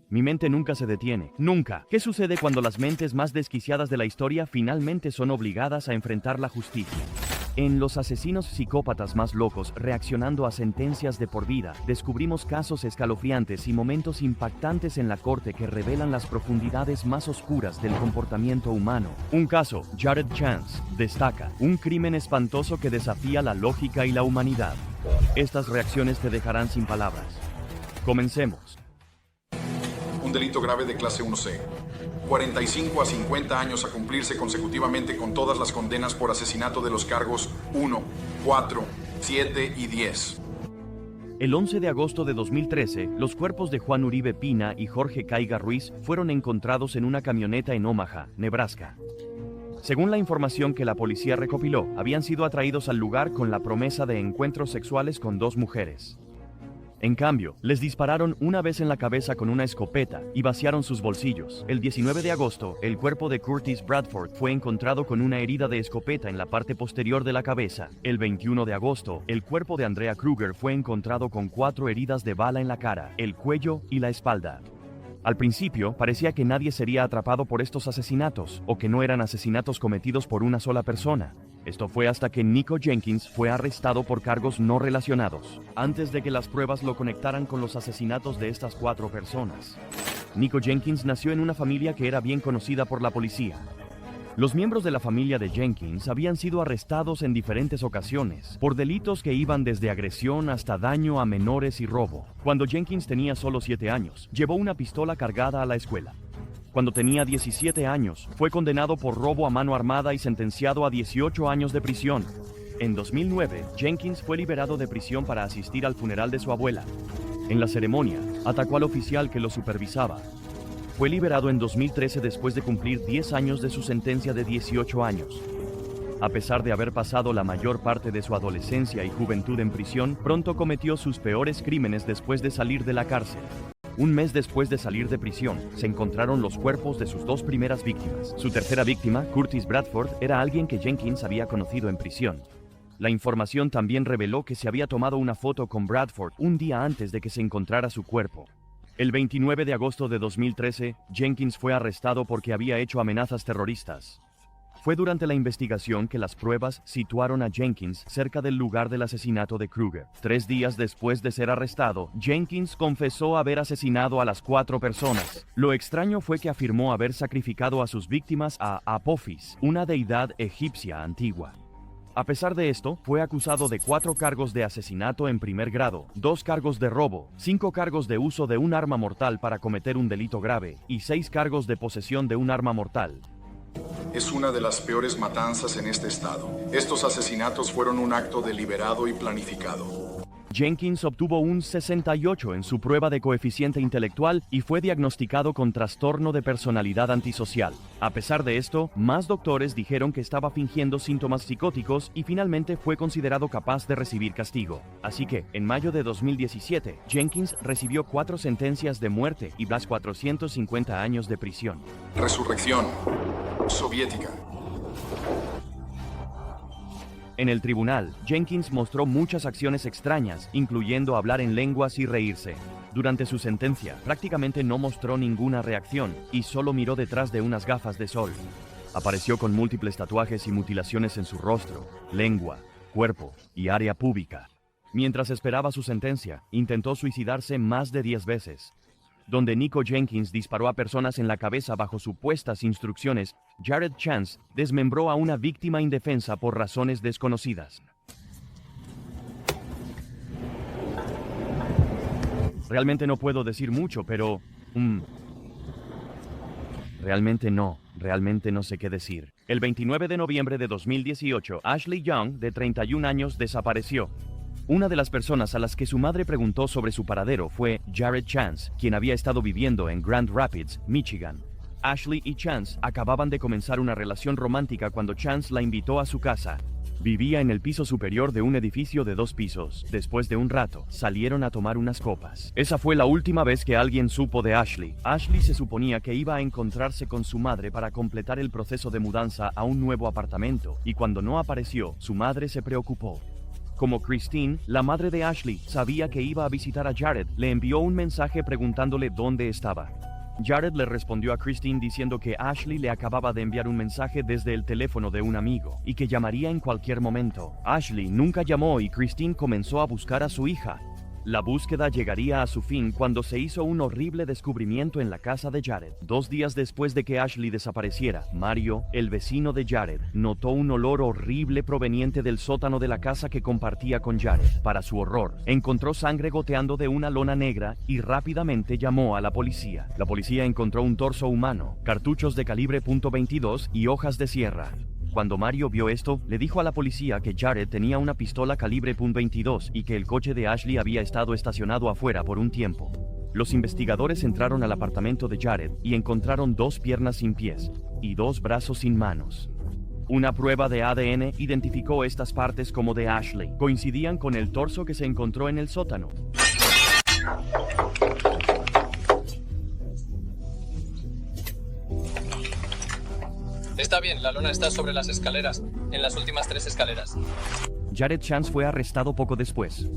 Mi mente nunca se detiene. Nunca. ¿Qué sucede cuando las mentes más desquiciadas de la historia finalmente son obligadas a enfrentar la justicia? En Los asesinos psicópatas más locos reaccionando a sentencias de por vida, descubrimos casos escalofriantes y momentos impactantes en la corte que revelan las profundidades más oscuras del comportamiento humano. Un caso, Jared Chance, destaca, un crimen espantoso que desafía la lógica y la humanidad. Estas reacciones te dejarán sin palabras. Comencemos. Un delito grave de clase 1C. 45 a 50 años a cumplirse consecutivamente con todas las condenas por asesinato de los cargos 1, 4, 7 y 10. El 11 de agosto de 2013, los cuerpos de Juan Uribe Pina y Jorge Caiga Ruiz fueron encontrados en una camioneta en Omaha, Nebraska. Según la información que la policía recopiló, habían sido atraídos al lugar con la promesa de encuentros sexuales con dos mujeres. En cambio, les dispararon una vez en la cabeza con una escopeta y vaciaron sus bolsillos. El 19 de agosto, el cuerpo de Curtis Bradford fue encontrado con una herida de escopeta en la parte posterior de la cabeza. El 21 de agosto, el cuerpo de Andrea Kruger fue encontrado con 4 heridas de bala en la cara, el cuello y la espalda. Al principio, parecía que nadie sería atrapado por estos asesinatos, o que no eran asesinatos cometidos por una sola persona. Esto fue hasta que Nico Jenkins fue arrestado por cargos no relacionados, antes de que las pruebas lo conectaran con los asesinatos de estas 4 personas. Nico Jenkins nació en una familia que era bien conocida por la policía. Los miembros de la familia de Jenkins habían sido arrestados en diferentes ocasiones por delitos que iban desde agresión hasta daño a menores y robo. Cuando Jenkins tenía solo 7 años, llevó una pistola cargada a la escuela. Cuando tenía 17 años, fue condenado por robo a mano armada y sentenciado a 18 años de prisión. En 2009, Jenkins fue liberado de prisión para asistir al funeral de su abuela. En la ceremonia, atacó al oficial que lo supervisaba. Fue liberado en 2013 después de cumplir 10 años de su sentencia de 18 años. A pesar de haber pasado la mayor parte de su adolescencia y juventud en prisión, pronto cometió sus peores crímenes después de salir de la cárcel. Un mes después de salir de prisión, se encontraron los cuerpos de sus 2 primeras víctimas. Su tercera víctima, Curtis Bradford, era alguien que Jenkins había conocido en prisión. La información también reveló que se había tomado una foto con Bradford un día antes de que se encontrara su cuerpo. El 29 de agosto de 2013, Jenkins fue arrestado porque había hecho amenazas terroristas. Fue durante la investigación que las pruebas situaron a Jenkins cerca del lugar del asesinato de Kruger. 3 días después de ser arrestado, Jenkins confesó haber asesinado a las 4 personas. Lo extraño fue que afirmó haber sacrificado a sus víctimas a Apophis, una deidad egipcia antigua. A pesar de esto, fue acusado de 4 cargos de asesinato en primer grado, 2 cargos de robo, 5 cargos de uso de un arma mortal para cometer un delito grave y 6 cargos de posesión de un arma mortal. Es una de las peores matanzas en este estado. Estos asesinatos fueron un acto deliberado y planificado. Jenkins obtuvo un 68 en su prueba de coeficiente intelectual y fue diagnosticado con trastorno de personalidad antisocial. A pesar de esto, más doctores dijeron que estaba fingiendo síntomas psicóticos y finalmente fue considerado capaz de recibir castigo. Así que, en mayo de 2017, Jenkins recibió 4 sentencias de muerte y más 450 años de prisión. Resurrección soviética. En el tribunal, Jenkins mostró muchas acciones extrañas, incluyendo hablar en lenguas y reírse. Durante su sentencia, prácticamente no mostró ninguna reacción y solo miró detrás de unas gafas de sol. Apareció con múltiples tatuajes y mutilaciones en su rostro, lengua, cuerpo y área púbica. Mientras esperaba su sentencia, intentó suicidarse más de 10 veces. Donde Nico Jenkins disparó a personas en la cabeza bajo supuestas instrucciones, Jared Chance desmembró a una víctima indefensa por razones desconocidas. Realmente no puedo decir mucho, pero... Realmente no sé qué decir. El 29 de noviembre de 2018, Ashley Young, de 31 años, desapareció. Una de las personas a las que su madre preguntó sobre su paradero fue Jared Chance, quien había estado viviendo en Grand Rapids, Michigan. Ashley y Chance acababan de comenzar una relación romántica cuando Chance la invitó a su casa. Vivía en el piso superior de un edificio de 2 pisos. Después de un rato, salieron a tomar unas copas. Esa fue la última vez que alguien supo de Ashley. Ashley se suponía que iba a encontrarse con su madre para completar el proceso de mudanza a un nuevo apartamento, y cuando no apareció, su madre se preocupó. Como Christine, la madre de Ashley, sabía que iba a visitar a Jared, le envió un mensaje preguntándole dónde estaba. Jared le respondió a Christine diciendo que Ashley le acababa de enviar un mensaje desde el teléfono de un amigo y que llamaría en cualquier momento. Ashley nunca llamó y Christine comenzó a buscar a su hija. La búsqueda llegaría a su fin cuando se hizo un horrible descubrimiento en la casa de Jared. 2 días después de que Ashley desapareciera, Mario, el vecino de Jared, notó un olor horrible proveniente del sótano de la casa que compartía con Jared. Para su horror, encontró sangre goteando de una lona negra y rápidamente llamó a la policía. La policía encontró un torso humano, cartuchos de calibre .22 y hojas de sierra. Cuando Mario vio esto, le dijo a la policía que Jared tenía una pistola calibre .22 y que el coche de Ashley había estado estacionado afuera por un tiempo. Los investigadores entraron al apartamento de Jared y encontraron 2 piernas sin pies y 2 brazos sin manos. Una prueba de ADN identificó estas partes como de Ashley. Coincidían con el torso que se encontró en el sótano. Está bien, la lona está sobre las escaleras, en las últimas 3 escaleras. Jared Chance fue arrestado poco después.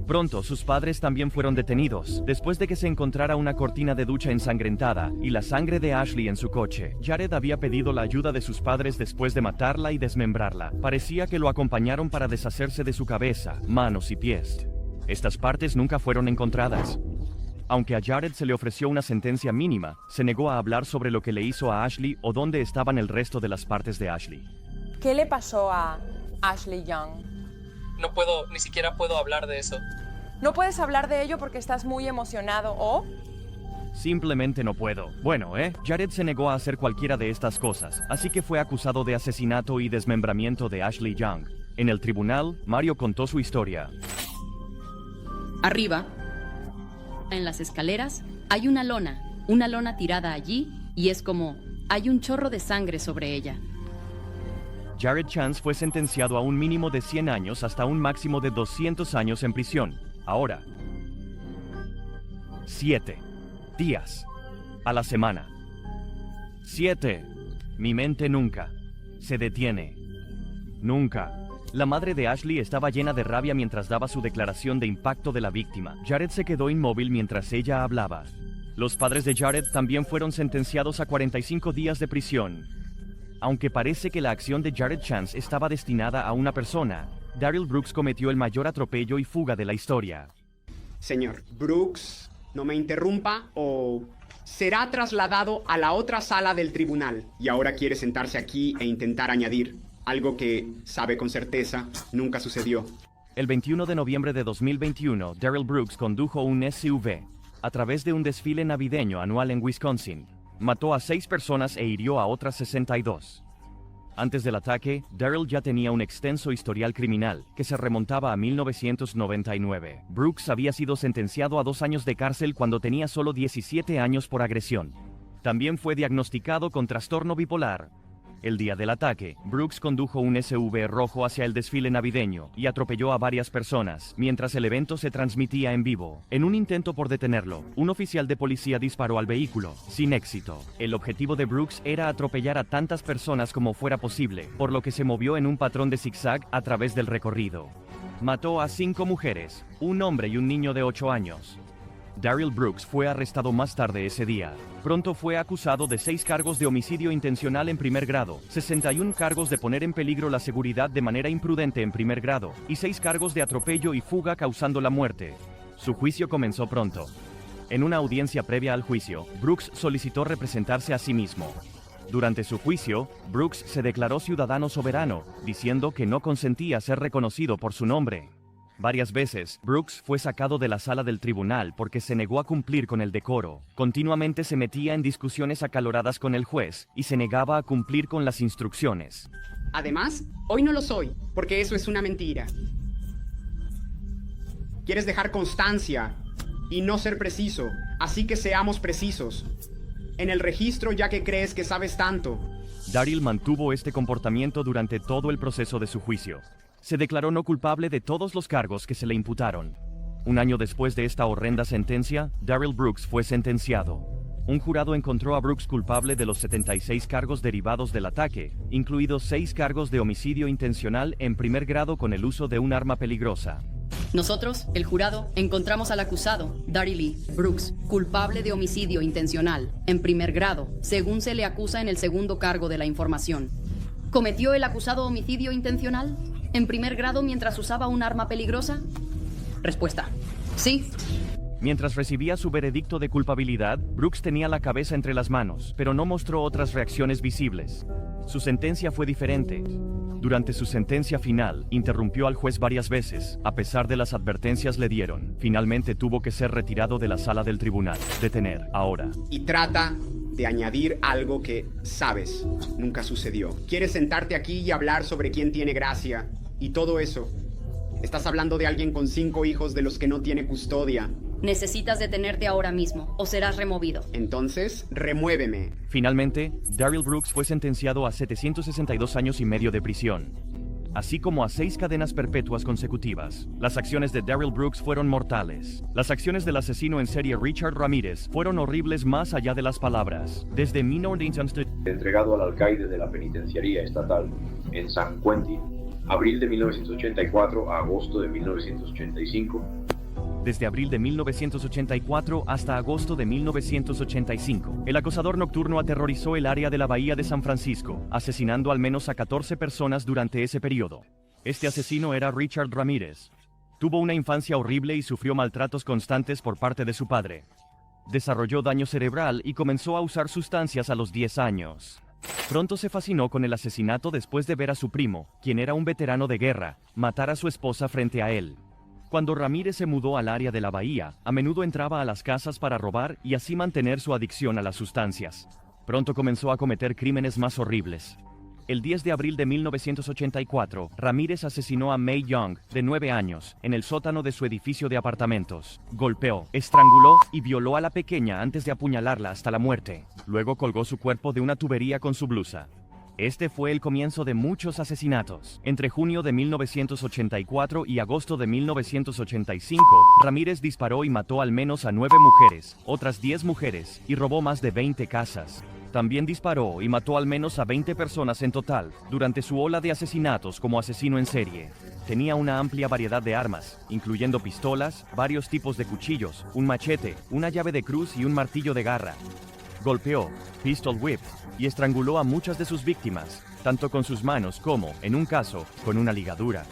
Pronto, sus padres también fueron detenidos, después de que se encontrara una cortina de ducha ensangrentada y la sangre de Ashley en su coche. Jared había pedido la ayuda de sus padres después de matarla y desmembrarla. Parecía que lo acompañaron para deshacerse de su cabeza, manos y pies. Estas partes nunca fueron encontradas. Aunque a Jared se le ofreció una sentencia mínima, se negó a hablar sobre lo que le hizo a Ashley o dónde estaban el resto de las partes de Ashley. ¿Qué le pasó a Ashley Young? No puedo, ni siquiera puedo hablar de eso. ¿No puedes hablar de ello porque estás muy emocionado o...? Simplemente no puedo. Bueno, Jared se negó a hacer cualquiera de estas cosas, así que fue acusado de asesinato y desmembramiento de Ashley Young. En el tribunal, Mario contó su historia. Arriba, en las escaleras, hay una lona tirada allí y es como, hay un chorro de sangre sobre ella. Jared Chance fue sentenciado a un mínimo de 100 años hasta un máximo de 200 años en prisión. Ahora, 7 días a la semana. 7. Mi mente nunca se detiene. Nunca. La madre de Ashley estaba llena de rabia mientras daba su declaración de impacto de la víctima. Jared se quedó inmóvil mientras ella hablaba. Los padres de Jared también fueron sentenciados a 45 días de prisión. Aunque parece que la acción de Jared Chance estaba destinada a una persona, Darrell Brooks cometió el mayor atropello y fuga de la historia. Señor Brooks, no me interrumpa o será trasladado a la otra sala del tribunal. Y ahora quiere sentarse aquí e intentar añadir algo que, sabe con certeza, nunca sucedió. El 21 de noviembre de 2021, Darrell Brooks condujo un SUV a través de un desfile navideño anual en Wisconsin. Mató a 6 personas e hirió a otras 62. Antes del ataque, Darrell ya tenía un extenso historial criminal que se remontaba a 1999. Brooks había sido sentenciado a 2 años de cárcel cuando tenía solo 17 años por agresión. También fue diagnosticado con trastorno bipolar. El día del ataque, Brooks condujo un SUV rojo hacia el desfile navideño y atropelló a varias personas mientras el evento se transmitía en vivo. En un intento por detenerlo, un oficial de policía disparó al vehículo, sin éxito. El objetivo de Brooks era atropellar a tantas personas como fuera posible, por lo que se movió en un patrón de zigzag a través del recorrido. Mató a 5 mujeres, un hombre y un niño de 8 años. Darrell Brooks fue arrestado más tarde ese día. Pronto fue acusado de 6 cargos de homicidio intencional en primer grado, 61 cargos de poner en peligro la seguridad de manera imprudente en primer grado, y 6 cargos de atropello y fuga causando la muerte. Su juicio comenzó pronto. En una audiencia previa al juicio, Brooks solicitó representarse a sí mismo. Durante su juicio, Brooks se declaró ciudadano soberano, diciendo que no consentía ser reconocido por su nombre. Varias veces, Brooks fue sacado de la sala del tribunal porque se negó a cumplir con el decoro. Continuamente se metía en discusiones acaloradas con el juez y se negaba a cumplir con las instrucciones. Además, hoy no lo soy, porque eso es una mentira. Quieres dejar constancia y no ser preciso, así que seamos precisos. En el registro, ya que crees que sabes tanto. Darrell mantuvo este comportamiento durante todo el proceso de su juicio. Se declaró no culpable de todos los cargos que se le imputaron. Un año después de esta horrenda sentencia, Darrell Brooks fue sentenciado. Un jurado encontró a Brooks culpable de los 76 cargos derivados del ataque, incluidos 6 cargos de homicidio intencional en primer grado con el uso de un arma peligrosa. Nosotros, el jurado, encontramos al acusado, Darryl Lee Brooks, culpable de homicidio intencional, en primer grado, según se le acusa en el segundo cargo de la información. ¿Cometió el acusado homicidio intencional, en primer grado mientras usaba un arma peligrosa? Respuesta: sí. Mientras recibía su veredicto de culpabilidad, Brooks tenía la cabeza entre las manos, pero no mostró otras reacciones visibles. Su sentencia fue diferente. Durante su sentencia final, interrumpió al juez varias veces, a pesar de las advertencias le dieron. Finalmente tuvo que ser retirado de la sala del tribunal. Detener, ahora. Y trata de añadir algo que, sabes, nunca sucedió. Quieres sentarte aquí y hablar sobre quién tiene gracia y todo eso. Estás hablando de alguien con 5 hijos de los que no tiene custodia. Necesitas detenerte ahora mismo, o serás removido. Entonces, remuéveme. Finalmente, Darryl Brooks fue sentenciado a 762 años y medio de prisión, así como a 6 cadenas perpetuas consecutivas. Las acciones de Darryl Brooks fueron mortales. Las acciones del asesino en serie Richard Ramírez fueron horribles más allá de las palabras. Desde 1900... Entregado al alcaide de la penitenciaría estatal en San Quentin, abril de 1984 a agosto de 1985. Desde abril de 1984 hasta agosto de 1985, el acosador nocturno aterrorizó el área de la bahía de San Francisco, asesinando al menos a 14 personas durante ese periodo. Este asesino era Richard Ramírez. Tuvo una infancia horrible y sufrió maltratos constantes por parte de su padre. Desarrolló daño cerebral y comenzó a usar sustancias a los 10 años. Pronto se fascinó con el asesinato después de ver a su primo, quien era un veterano de guerra, matar a su esposa frente a él. Cuando Ramírez se mudó al área de la bahía, a menudo entraba a las casas para robar y así mantener su adicción a las sustancias. Pronto comenzó a cometer crímenes más horribles. El 10 de abril de 1984, Ramírez asesinó a Mae Young, de 9 años, en el sótano de su edificio de apartamentos. Golpeó, estranguló y violó a la pequeña antes de apuñalarla hasta la muerte. Luego colgó su cuerpo de una tubería con su blusa. Este fue el comienzo de muchos asesinatos. Entre junio de 1984 y agosto de 1985, Ramírez disparó y mató al menos a 9 mujeres, otras 10 mujeres, y robó más de 20 casas. También disparó y mató al menos a 20 personas en total, durante su ola de asesinatos como asesino en serie. Tenía una amplia variedad de armas, incluyendo pistolas, varios tipos de cuchillos, un machete, una llave de cruz y un martillo de garra. Golpeó, pistol whipped, y estranguló a muchas de sus víctimas, tanto con sus manos como, en un caso, con una ligadura.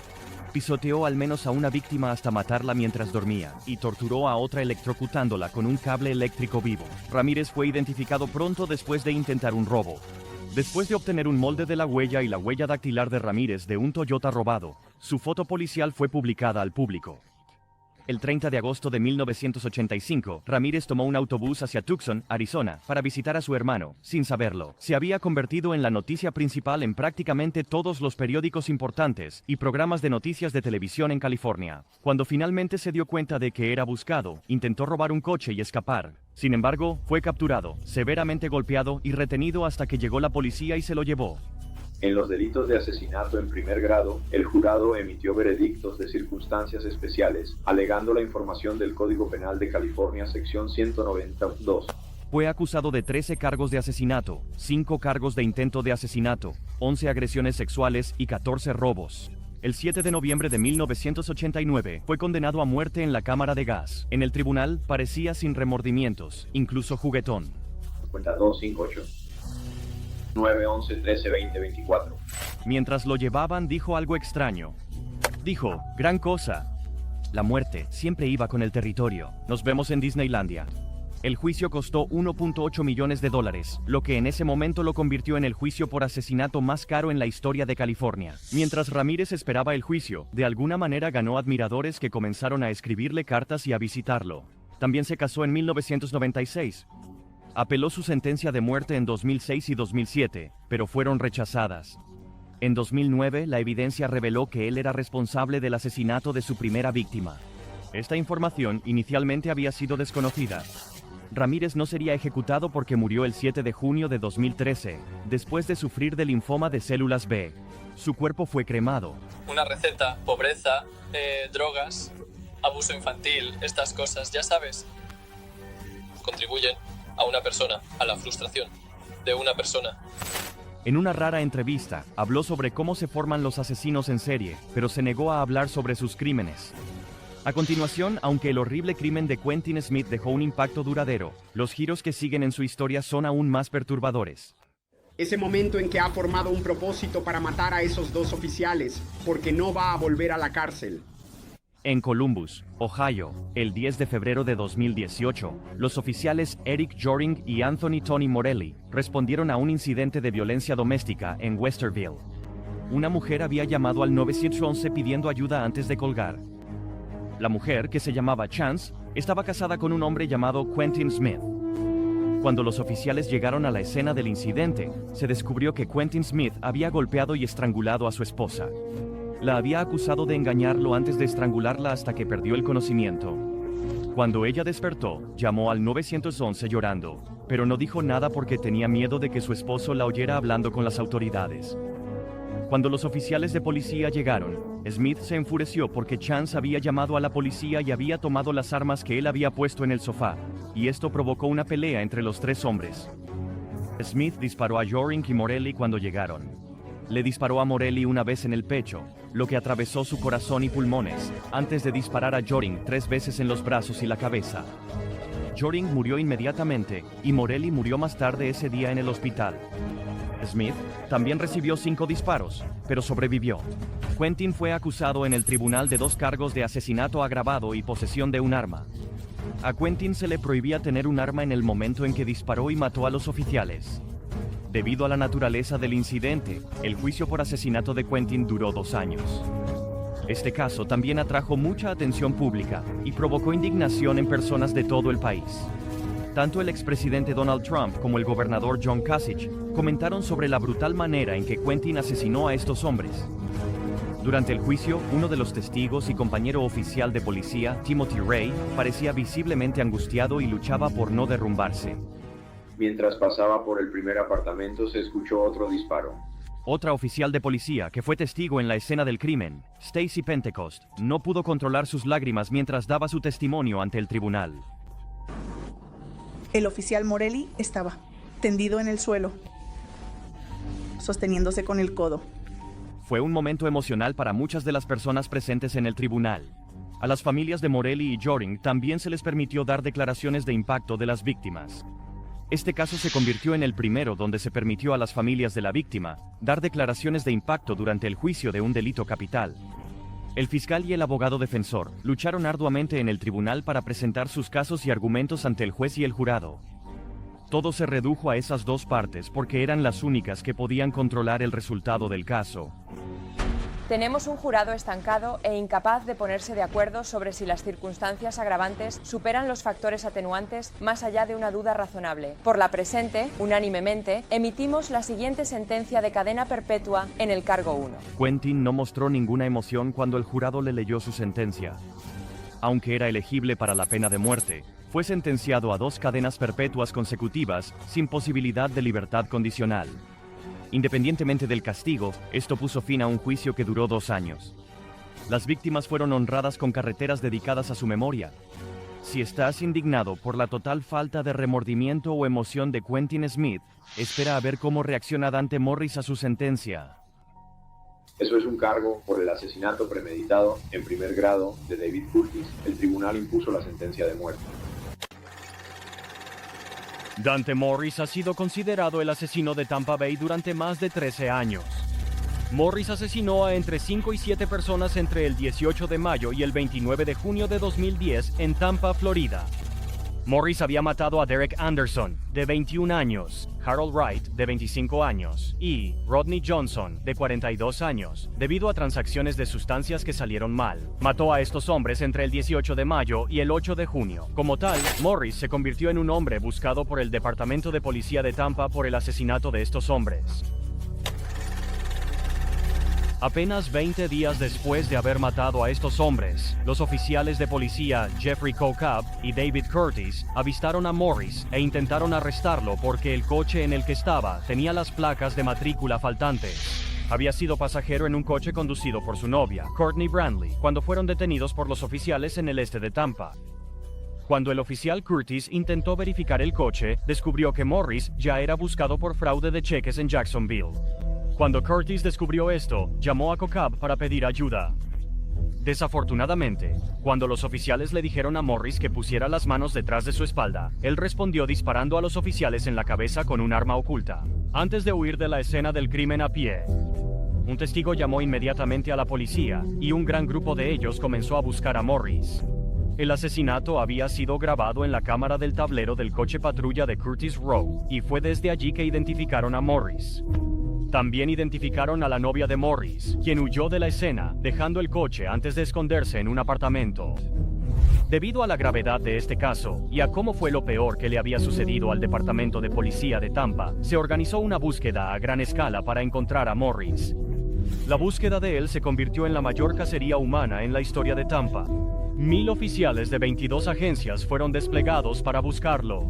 Pisoteó al menos a una víctima hasta matarla mientras dormía, y torturó a otra electrocutándola con un cable eléctrico vivo. Ramírez fue identificado pronto después de intentar un robo. Después de obtener un molde de la huella y la huella dactilar de Ramírez de un Toyota robado, su foto policial fue publicada al público. El 30 de agosto de 1985, Ramírez tomó un autobús hacia Tucson, Arizona, para visitar a su hermano, sin saberlo. Se había convertido en la noticia principal en prácticamente todos los periódicos importantes y programas de noticias de televisión en California. Cuando finalmente se dio cuenta de que era buscado, intentó robar un coche y escapar. Sin embargo, fue capturado, severamente golpeado y retenido hasta que llegó la policía y se lo llevó. En los delitos de asesinato en primer grado, el jurado emitió veredictos de circunstancias especiales, alegando la información del Código Penal de California, sección 192. Fue acusado de 13 cargos de asesinato, 5 cargos de intento de asesinato, 11 agresiones sexuales y 14 robos. El 7 de noviembre de 1989 fue condenado a muerte en la cámara de gas. En el tribunal parecía sin remordimientos, incluso juguetón. 5258. 911 13 20 24. Mientras lo llevaban dijo algo extraño. Dijo, gran cosa. La muerte siempre iba con el territorio. Nos vemos en Disneylandia. El juicio costó $1.8 millones, lo que en ese momento lo convirtió en el juicio por asesinato más caro en la historia de California. Mientras Ramírez esperaba el juicio, de alguna manera ganó admiradores que comenzaron a escribirle cartas y a visitarlo. También se casó en 1996. Apeló su sentencia de muerte en 2006 y 2007, pero fueron rechazadas. En 2009, la evidencia reveló que él era responsable del asesinato de su primera víctima. Esta información inicialmente había sido desconocida. Ramírez no sería ejecutado porque murió el 7 de junio de 2013, después de sufrir de linfoma de células B. Su cuerpo fue cremado. Una receta, pobreza, drogas, abuso infantil, estas cosas, ya sabes, contribuyen. a una persona, a la frustración de una persona. En una rara entrevista, habló sobre cómo se forman los asesinos en serie, pero se negó a hablar sobre sus crímenes. A continuación, aunque el horrible crimen de Quentin Smith dejó un impacto duradero, los giros que siguen en su historia son aún más perturbadores. Ese momento en que ha formado un propósito para matar a esos dos oficiales, porque no va a volver a la cárcel. En Columbus, Ohio, el 10 de febrero de 2018, los oficiales Eric Joring y Anthony Tony Morelli respondieron a un incidente de violencia doméstica en Westerville. Una mujer había llamado al 911 pidiendo ayuda antes de colgar. La mujer, que se llamaba Chance, estaba casada con un hombre llamado Quentin Smith. Cuando los oficiales llegaron a la escena del incidente, se descubrió que Quentin Smith había golpeado y estrangulado a su esposa. La había acusado de engañarlo antes de estrangularla hasta que perdió el conocimiento. Cuando ella despertó, llamó al 911 llorando, pero no dijo nada porque tenía miedo de que su esposo la oyera hablando con las autoridades. Cuando los oficiales de policía llegaron, Smith se enfureció porque Chance había llamado a la policía y había tomado las armas que él había puesto en el sofá, y esto provocó una pelea entre los tres hombres. Smith disparó a Joring y Morelli cuando llegaron. Le disparó a Morelli una vez en el pecho, lo que atravesó su corazón y pulmones, antes de disparar a Joring 3 veces en los brazos y la cabeza. Joring murió inmediatamente, y Morelli murió más tarde ese día en el hospital. Smith también recibió 5 disparos, pero sobrevivió. Quentin fue acusado en el tribunal de 2 cargos de asesinato agravado y posesión de un arma. A Quentin se le prohibía tener un arma en el momento en que disparó y mató a los oficiales. Debido a la naturaleza del incidente, el juicio por asesinato de Quentin duró 2 años. Este caso también atrajo mucha atención pública y provocó indignación en personas de todo el país. Tanto el expresidente Donald Trump como el gobernador John Kasich comentaron sobre la brutal manera en que Quentin asesinó a estos hombres. Durante el juicio, uno de los testigos y compañero oficial de policía, Timothy Ray, parecía visiblemente angustiado y luchaba por no derrumbarse. Mientras pasaba por el primer apartamento se escuchó otro disparo. Otra oficial de policía, que fue testigo en la escena del crimen, Stacy Pentecost, no pudo controlar sus lágrimas mientras daba su testimonio ante el tribunal. El oficial Morelli estaba tendido en el suelo, sosteniéndose con el codo. Fue un momento emocional para muchas de las personas presentes en el tribunal. A las familias de Morelli y Joring también se les permitió dar declaraciones de impacto de las víctimas. Este caso se convirtió en el primero donde se permitió a las familias de la víctima dar declaraciones de impacto durante el juicio de un delito capital. El fiscal y el abogado defensor lucharon arduamente en el tribunal para presentar sus casos y argumentos ante el juez y el jurado. Todo se redujo a esas 2 partes porque eran las únicas que podían controlar el resultado del caso. Tenemos un jurado estancado e incapaz de ponerse de acuerdo sobre si las circunstancias agravantes superan los factores atenuantes más allá de una duda razonable. Por la presente, unánimemente, emitimos la siguiente sentencia de cadena perpetua en el cargo 1. Quentin no mostró ninguna emoción cuando el jurado le leyó su sentencia. Aunque era elegible para la pena de muerte, fue sentenciado a 2 cadenas perpetuas consecutivas sin posibilidad de libertad condicional. Independientemente del castigo, esto puso fin a un juicio que duró 2 años. Las víctimas fueron honradas con carreteras dedicadas a su memoria. Si estás indignado por la total falta de remordimiento o emoción de Quentin Smith, espera a ver cómo reacciona Dante Morris a su sentencia. Eso es un cargo por el asesinato premeditado en primer grado de David Curtis. El tribunal impuso la sentencia de muerte. Dante Morris ha sido considerado el asesino de Tampa Bay durante más de 13 años. Morris asesinó a entre 5 y 7 personas entre el 18 de mayo y el 29 de junio de 2010 en Tampa, Florida. Morris había matado a Derek Anderson, de 21 años, Harold Wright, de 25 años, y Rodney Johnson, de 42 años, debido a transacciones de sustancias que salieron mal. Mató a estos hombres entre el 18 de mayo y el 8 de junio. Como tal, Morris se convirtió en un hombre buscado por el Departamento de Policía de Tampa por el asesinato de estos hombres. Apenas 20 días después de haber matado a estos hombres, los oficiales de policía Jeffrey Cobb y David Curtis avistaron a Morris e intentaron arrestarlo porque el coche en el que estaba tenía las placas de matrícula faltantes. Había sido pasajero en un coche conducido por su novia, Courtney Brandley, cuando fueron detenidos por los oficiales en el este de Tampa. Cuando el oficial Curtis intentó verificar el coche, descubrió que Morris ya era buscado por fraude de cheques en Jacksonville. Cuando Curtis descubrió esto, llamó a COCAB para pedir ayuda. Desafortunadamente, cuando los oficiales le dijeron a Morris que pusiera las manos detrás de su espalda, él respondió disparando a los oficiales en la cabeza con un arma oculta, antes de huir de la escena del crimen a pie. Un testigo llamó inmediatamente a la policía, y un gran grupo de ellos comenzó a buscar a Morris. El asesinato había sido grabado en la cámara del tablero del coche patrulla de Curtis Rowe, y fue desde allí que identificaron a Morris. También identificaron a la novia de Morris, quien huyó de la escena, dejando el coche antes de esconderse en un apartamento. Debido a la gravedad de este caso, y a cómo fue lo peor que le había sucedido al Departamento de Policía de Tampa, se organizó una búsqueda a gran escala para encontrar a Morris. La búsqueda de él se convirtió en la mayor cacería humana en la historia de Tampa. 1000 oficiales de 22 agencias fueron desplegados para buscarlo.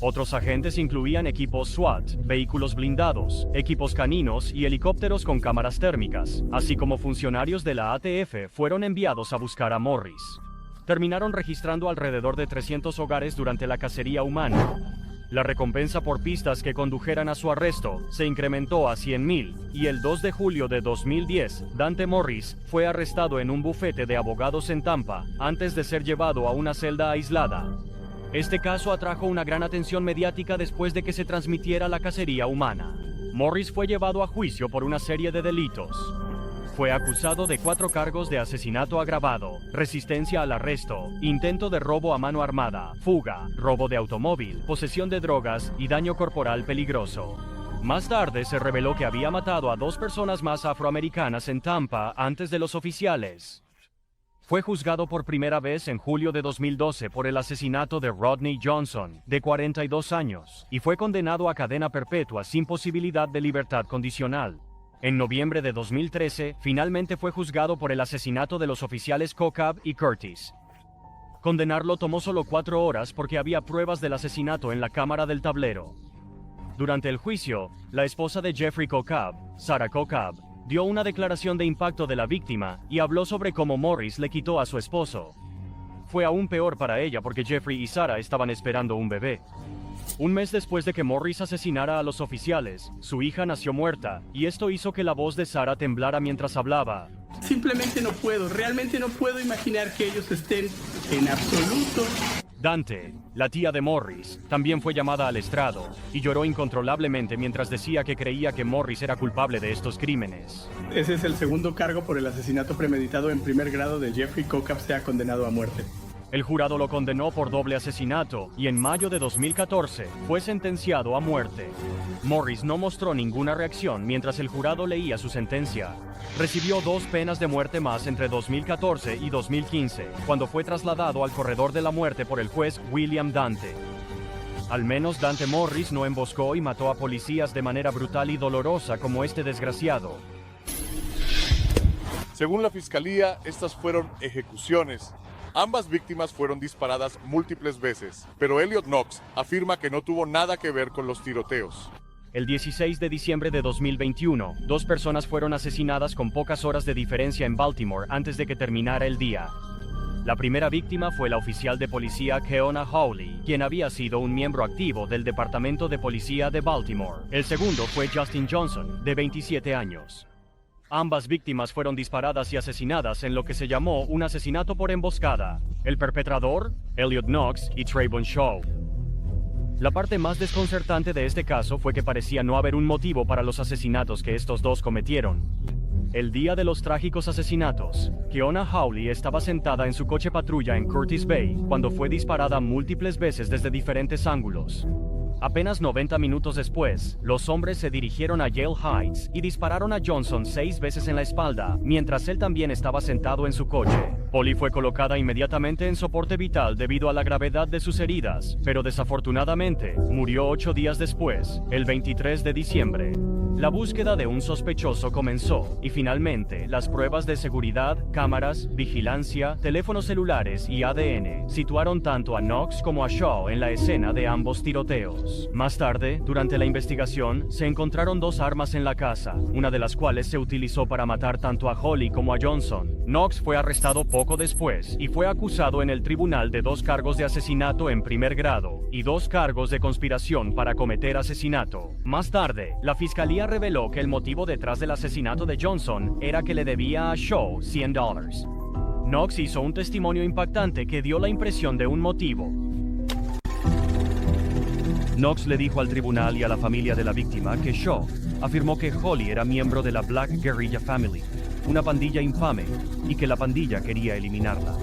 Otros agentes incluían equipos SWAT, vehículos blindados, equipos caninos y helicópteros con cámaras térmicas, así como funcionarios de la ATF fueron enviados a buscar a Morris. Terminaron registrando alrededor de 300 hogares durante la cacería humana. La recompensa por pistas que condujeran a su arresto se incrementó a 100,000, y el 2 de julio de 2010, Dante Morris fue arrestado en un bufete de abogados en Tampa, antes de ser llevado a una celda aislada. Este caso atrajo una gran atención mediática después de que se transmitiera la cacería humana. Morris fue llevado a juicio por una serie de delitos. Fue acusado de 4 cargos de asesinato agravado, resistencia al arresto, intento de robo a mano armada, fuga, robo de automóvil, posesión de drogas y daño corporal peligroso. Más tarde se reveló que había matado a 2 personas más afroamericanas en Tampa antes de los oficiales. Fue juzgado por primera vez en julio de 2012 por el asesinato de Rodney Johnson, de 42 años, y fue condenado a cadena perpetua sin posibilidad de libertad condicional. En noviembre de 2013, finalmente fue juzgado por el asesinato de los oficiales COCAB y Curtis. Condenarlo tomó solo 4 horas porque había pruebas del asesinato en la cámara del tablero. Durante el juicio, la esposa de Jeffrey COCAB, Sarah COCAB, dio una declaración de impacto de la víctima y habló sobre cómo Morris le quitó a su esposo. Fue aún peor para ella porque Jeffrey y Sarah estaban esperando un bebé. Un mes después de que Morris asesinara a los oficiales, su hija nació muerta, y esto hizo que la voz de Sarah temblara mientras hablaba. Simplemente no puedo, realmente no puedo imaginar que ellos estén en absoluto. Dante, la tía de Morris, también fue llamada al estrado, y lloró incontrolablemente mientras decía que creía que Morris era culpable de estos crímenes. Ese es el segundo cargo por el asesinato premeditado en primer grado de Jeffrey COCAB sea condenado a muerte. El jurado lo condenó por doble asesinato y en mayo de 2014 fue sentenciado a muerte. Morris no mostró ninguna reacción mientras el jurado leía su sentencia. Recibió 2 penas de muerte más entre 2014 y 2015, cuando fue trasladado al corredor de la muerte por el juez William Dante. Al menos Dante Morris no emboscó y mató a policías de manera brutal y dolorosa como este desgraciado. Según la fiscalía, estas fueron ejecuciones. Ambas víctimas fueron disparadas múltiples veces, pero Elliot Knox afirma que no tuvo nada que ver con los tiroteos. El 16 de diciembre de 2021, 2 personas fueron asesinadas con pocas horas de diferencia en Baltimore antes de que terminara el día. La primera víctima fue la oficial de policía Keona Hawley, quien había sido un miembro activo del Departamento de Policía de Baltimore. El segundo fue Justin Johnson, de 27 años. Ambas víctimas fueron disparadas y asesinadas en lo que se llamó un asesinato por emboscada. El perpetrador, Elliot Knox y Trayvon Shaw. La parte más desconcertante de este caso fue que parecía no haber un motivo para los asesinatos que estos 2 cometieron. El día de los trágicos asesinatos, Keona Hawley estaba sentada en su coche patrulla en Curtis Bay cuando fue disparada múltiples veces desde diferentes ángulos. Apenas 90 minutos después, los hombres se dirigieron a Yale Heights y dispararon a Johnson 6 veces en la espalda, mientras él también estaba sentado en su coche. Polly fue colocada inmediatamente en soporte vital debido a la gravedad de sus heridas, pero desafortunadamente murió 8 días después, el 23 de diciembre. La búsqueda de un sospechoso comenzó, y finalmente, las pruebas de seguridad, cámaras, vigilancia, teléfonos celulares y ADN situaron tanto a Knox como a Shaw en la escena de ambos tiroteos. Más tarde, durante la investigación, se encontraron 2 armas en la casa, una de las cuales se utilizó para matar tanto a Holly como a Johnson. Knox fue arrestado poco después y fue acusado en el tribunal de 2 cargos de asesinato en primer grado y 2 cargos de conspiración para cometer asesinato. Más tarde, la fiscalía reveló que el motivo detrás del asesinato de Johnson era que le debía a Shaw $100. Knox hizo un testimonio impactante que dio la impresión de un motivo. Knox le dijo al tribunal y a la familia de la víctima que Shaw afirmó que Holly era miembro de la Black Guerrilla Family, una pandilla infame, y que la pandilla quería eliminarla.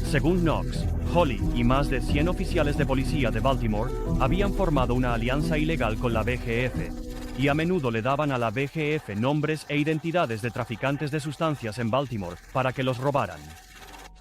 Según Knox, Holly y más de 100 oficiales de policía de Baltimore habían formado una alianza ilegal con la BGF, y a menudo le daban a la BGF nombres e identidades de traficantes de sustancias en Baltimore para que los robaran.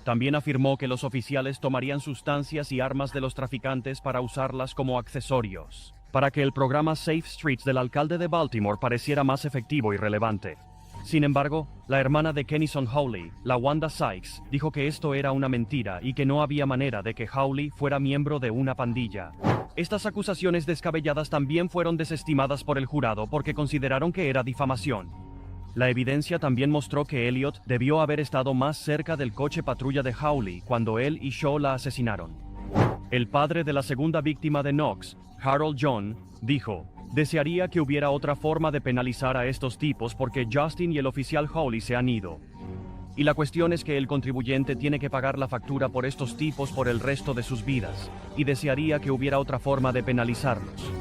También afirmó que los oficiales tomarían sustancias y armas de los traficantes para usarlas como accesorios, para que el programa Safe Streets del alcalde de Baltimore pareciera más efectivo y relevante. Sin embargo, la hermana de Kennison Hawley, la Wanda Sykes, dijo que esto era una mentira y que no había manera de que Hawley fuera miembro de una pandilla. Estas acusaciones descabelladas también fueron desestimadas por el jurado porque consideraron que era difamación. La evidencia también mostró que Elliot debió haber estado más cerca del coche patrulla de Hawley cuando él y Shaw la asesinaron. El padre de la segunda víctima de Knox, Harold John, dijo: "Desearía que hubiera otra forma de penalizar a estos tipos porque Justin y el oficial Hawley se han ido. Y la cuestión es que el contribuyente tiene que pagar la factura por estos tipos por el resto de sus vidas, y desearía que hubiera otra forma de penalizarlos".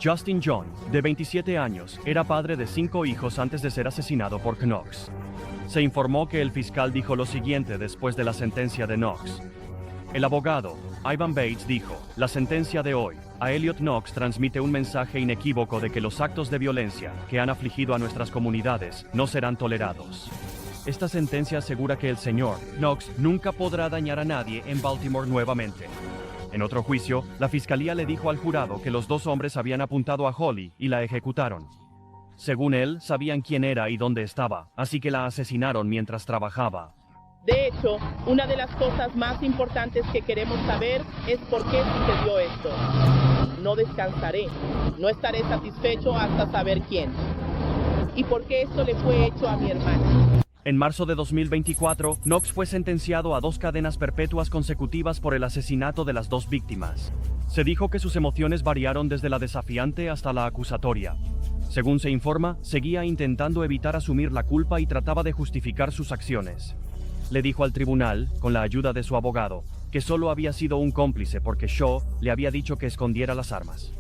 Justin John, de 27 años, era padre de 5 hijos antes de ser asesinado por Knox. Se informó que el fiscal dijo lo siguiente después de la sentencia de Knox. El abogado, Ivan Bates, dijo: "La sentencia de hoy a Elliot Knox transmite un mensaje inequívoco de que los actos de violencia que han afligido a nuestras comunidades no serán tolerados. Esta sentencia asegura que el señor Knox nunca podrá dañar a nadie en Baltimore nuevamente". En otro juicio, la fiscalía le dijo al jurado que los 2 hombres habían apuntado a Holly y la ejecutaron. Según él, sabían quién era y dónde estaba, así que la asesinaron mientras trabajaba. De hecho, una de las cosas más importantes que queremos saber es por qué sucedió esto. No descansaré, no estaré satisfecho hasta saber quién. Y por qué esto le fue hecho a mi hermana. En marzo de 2024, Knox fue sentenciado a 2 cadenas perpetuas consecutivas por el asesinato de las 2 víctimas. Se dijo que sus emociones variaron desde la desafiante hasta la acusatoria. Según se informa, seguía intentando evitar asumir la culpa y trataba de justificar sus acciones. Le dijo al tribunal, con la ayuda de su abogado, que solo había sido un cómplice porque Shaw le había dicho que escondiera las armas.